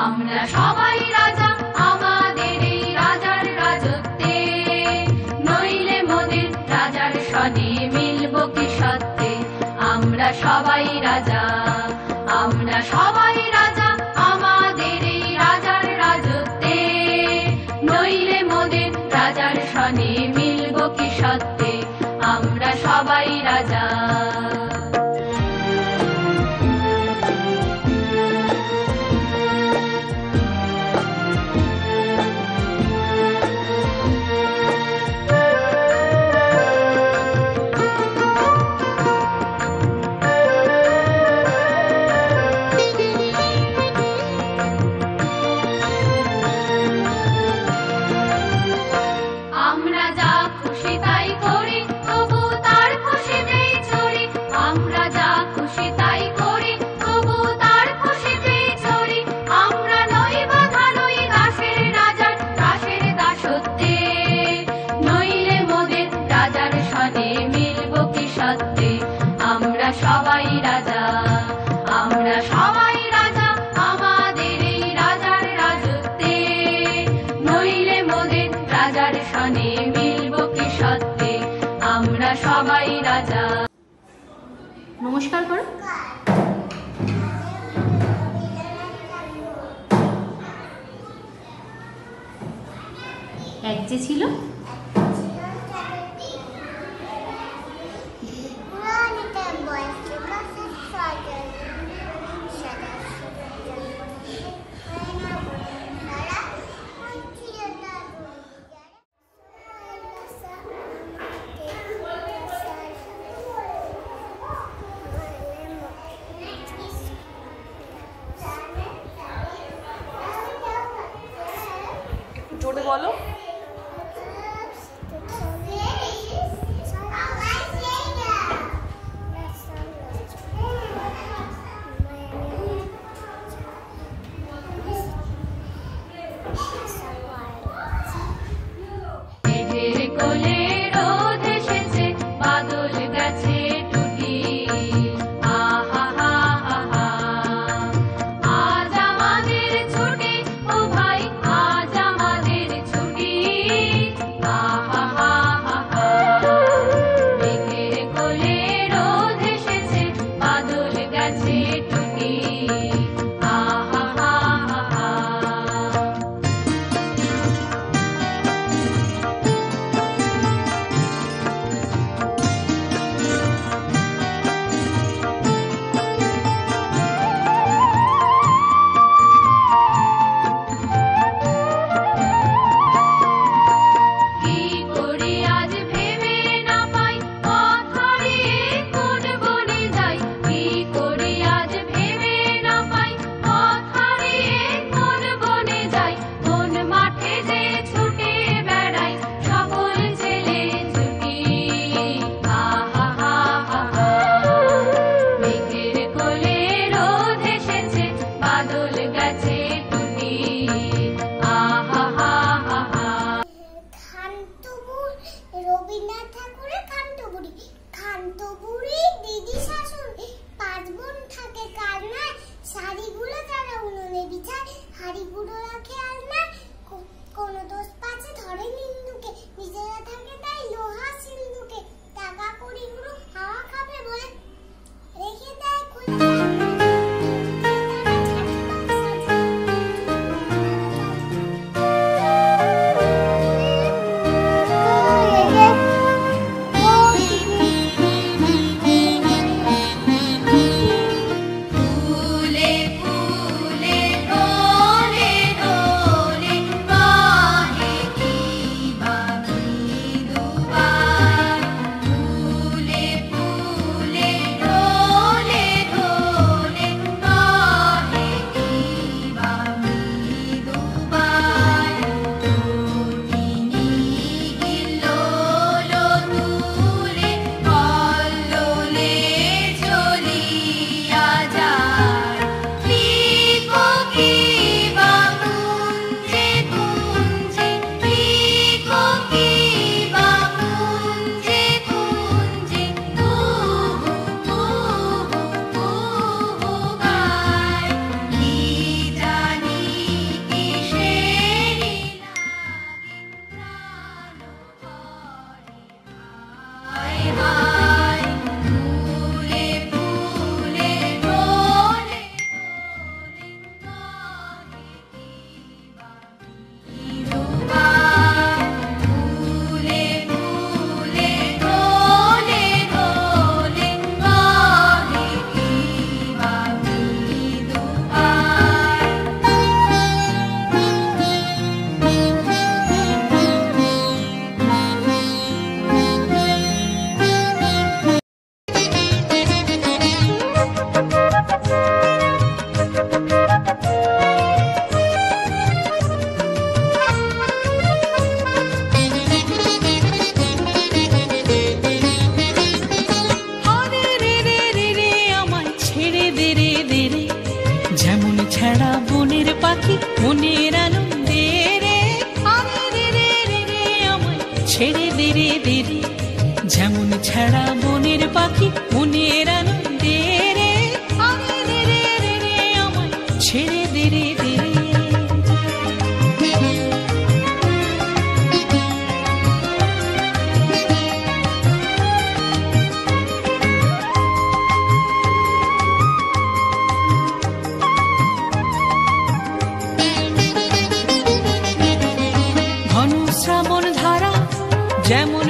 আমরা সবাই রাজা আমাদের এই রাজার রাজত্বে, নইলে মোদের রাজার সনে মিলব কি সত্যে। আমরা সবাই রাজা, আমরা সবাই রাজা আমাদের এই রাজার রাজত্বে, নইলে মোদের রাজার সনে মিলব কি সত্যে। আমরা সবাই রাজা। আমরা যা খুশি তাই করি, তবু তার খুশিতেই চড়ি। আমরা যা খুশি তাই করি, তবু তার খুশিতেই চড়ি। আমরা নই বাধা, নই দাসের রাজার দাসের দাসত্বে, নইলে মোদের রাজার সনে মিলব কি সত্যে। আমরা সবাই রাজা, আমরা সবাই রাজা আমাদের এই রাজার রাজত্বে, নইলে মোদের রাজার সনে মিলব কি সত্যে। আমরা সবাই রাজা। নমস্কার করো। এক যে ছিল জোরে বলো। মেঘের কোলে রোদ এসেছে, বাদল গেছে টুটি। আহা হা হা হা, আজ আমাদের ছুটি, ও ভাই আজ আমাদের ছুটি। আহা হা হা হা, মেঘের কোলে রোদ এসেছে, বাদল গেছে টুটি। আহা হা হা হা। কি করি আজ ভেবে না পাই, পথ হারিয়ে কোন বনে যাই। কি করি আজ ভেবে না পাই, পথ হারিয়ে কোন বনে যাই। কোন মাঠে যে ছুটে বেড়াই, সকল ছেলে ছুটি। আহা হা হা হা, মেঘের কোলে রোদ এসেছে, বাদল গেছে টুটি। আহা হা হা হা। রবীন্দ্রনাথ ঠাকুরের কান্তবুড়ি। কান্তবুড়ি দিদি শাশুড়ি, 5 বোন থাকে কালনায়। শাড়িগুলো তারা উনুনে বিছায়, হাড়িগুলো রাখে আলনায়। কোনো দোষ পাচ্ছে ধরে নিন্দুকে, নিজেরা থাকে তাই লোহা সিন্ধুকে। টাকা কড়িগুলো হাওয়া খাবে বলে রেখে দেয় খুলে। ফুলে ফুলে দোলে দোলে বাহে পাখি মনের আনন্দে রে, আরে রে রে রে রে আমায় ছেড়ে দে রে দে রে, যেমন ছাড়া মনের পাখি মনের আনন্দে রে, আরে রে রে রে রে আমায় ছেড়ে দে রে দে রে। ঘন শ্রাবণ ধারা যেমন